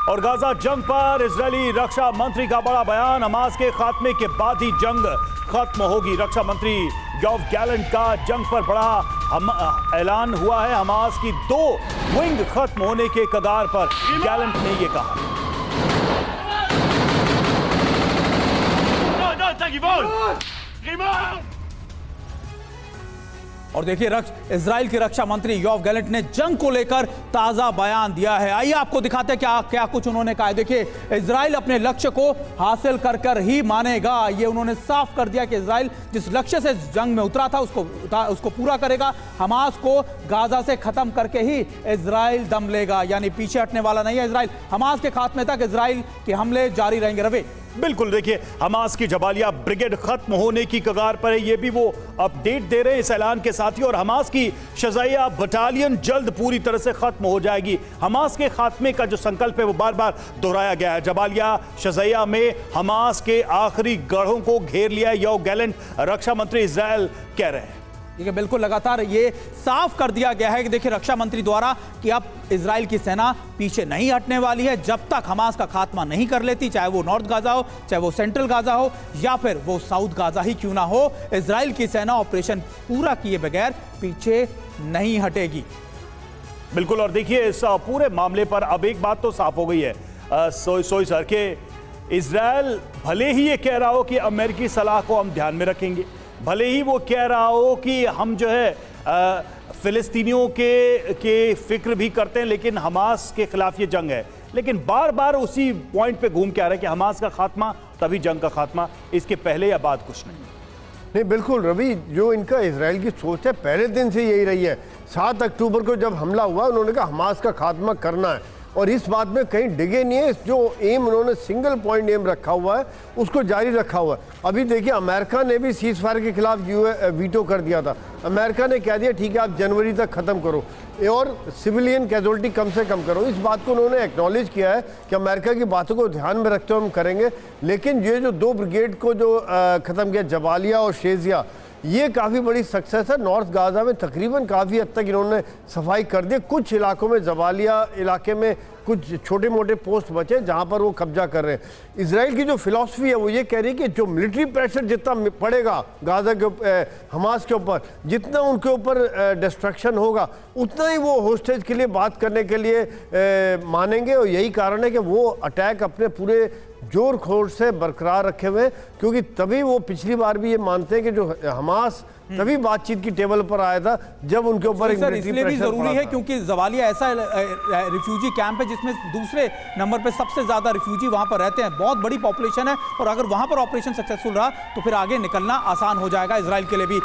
और गाजा जंग पर इजरायली रक्षा मंत्री का बड़ा बयान। हमास के खात्मे के बाद ही जंग खत्म होगी। रक्षा मंत्री योव गैलेंट का जंग पर बड़ा ऐलान हुआ है। हमास की 2 विंग खत्म होने के कगार पर गैलेंट ने यह कहा। और देखिए इजराइल के रक्षा मंत्री योव गैलेंट ने जंग को लेकर ताजा बयान दिया है। आइए आपको दिखाते हैं क्या कुछ उन्होंने कहा है। देखिए, इजराइल अपने लक्ष्य को हासिल कर ही मानेगा। ये उन्होंने साफ कर दिया कि इजराइल जिस लक्ष्य से जंग में उतरा था उसको पूरा करेगा। हमास को गाजा से खत्म करके ही इजराइल दम लेगा, यानी पीछे हटने वाला नहीं है इजराइल। हमास के खात्मे तक इजराइल के हमले जारी रहेंगे। रवि, बिल्कुल, देखिए, हमास की जबालिया ब्रिगेड खत्म होने की कगार पर है, ये भी वो अपडेट दे रहे हैं इस ऐलान के साथ ही। और हमास की शज़ाइया बटालियन जल्द पूरी तरह से खत्म हो जाएगी। हमास के खात्मे का जो संकल्प है वो बार बार दोहराया गया है। जबालिया शज़ाइया में हमास के आखिरी गढ़ों को घेर लिया है, योव गैलेंट रक्षा मंत्री इजराइल कह रहे हैं। देखिए, बिल्कुल लगातार ये साफ कर दिया गया है कि देखिए रक्षा मंत्री द्वारा कि अब इजराइल की सेना पीछे नहीं हटने वाली है जब तक हमास का खात्मा नहीं कर लेती, चाहे वो नॉर्थ गाजा हो, चाहे वो सेंट्रल गाजा हो, या फिर वो साउथ गाजा ही क्यों ना हो। इजराइल की सेना ऑपरेशन पूरा किए बगैर पीछे नहीं हटेगी। बिल्कुल, और देखिए इस पूरे मामले पर अब एक बात तो साफ हो गई है सोई सर के इजराइल भले ही ये कह रहा हो कि अमेरिकी सलाह को हम ध्यान में रखेंगे, भले ही वो कह रहा हो कि हम जो है फिलिस्तीनियों के फिक्र भी करते हैं, लेकिन हमास के खिलाफ ये जंग है, लेकिन बार बार उसी पॉइंट पे घूम के आ रहा है कि हमास का खात्मा तभी जंग का खात्मा, इसके पहले या बाद कुछ नहीं। बिल्कुल रवि, जो इनका इजराइल की सोच है पहले दिन से यही रही है। 7 अक्टूबर को जब हमला हुआ उन्होंने कहा हमास का खात्मा करना है, और इस बात में कहीं डिगे नहीं है। जो एम उन्होंने सिंगल पॉइंट एम रखा हुआ है उसको जारी रखा हुआ है। अभी देखिए, अमेरिका ने भी सीज फायर के खिलाफ वीटो कर दिया था। अमेरिका ने कह दिया ठीक है आप जनवरी तक ख़त्म करो और सिविलियन कैजुअलिटी कम से कम करो। इस बात को उन्होंने एक्नॉलेज किया है कि अमेरिका की बातों को ध्यान में रखते हुए हम करेंगे। लेकिन ये जो 2 ब्रिगेड को जो ख़त्म किया, जबालिया और शेजिया, ये काफ़ी बड़ी सक्सेस है। नॉर्थ गाजा में तकरीबन काफ़ी हद तक इन्होंने सफाई कर दी। कुछ इलाकों में, जबालिया इलाके में कुछ छोटे मोटे पोस्ट बचे जहां पर वो कब्जा कर रहे हैं। इजराइल की जो फिलॉसफी है वो ये कह रही है कि जो मिलिट्री प्रेशर जितना पड़ेगा गाजा के हमास के ऊपर, जितना उनके ऊपर डिस्ट्रक्शन होगा, उतना ही वो होस्टेज के लिए बात करने के लिए मानेंगे। और यही कारण है कि वो अटैक अपने पूरे जोर खोर से बरकरार रखे हुए, क्योंकि तभी वो पिछली बार भी ये मानते हैं कि जो हमास तभी बातचीत की टेबल पर आया था जब उनके ऊपर इसलिए भी जरूरी है क्योंकि जवालिया ऐसा रिफ्यूजी कैंप है जिसमें दूसरे नंबर पे सबसे ज्यादा रिफ्यूजी वहां पर रहते हैं। बहुत बड़ी पॉपुलेशन है, और अगर वहां पर ऑपरेशन सक्सेसफुल रहा तो फिर आगे निकलना आसान हो जाएगा इजराइल के लिए भी।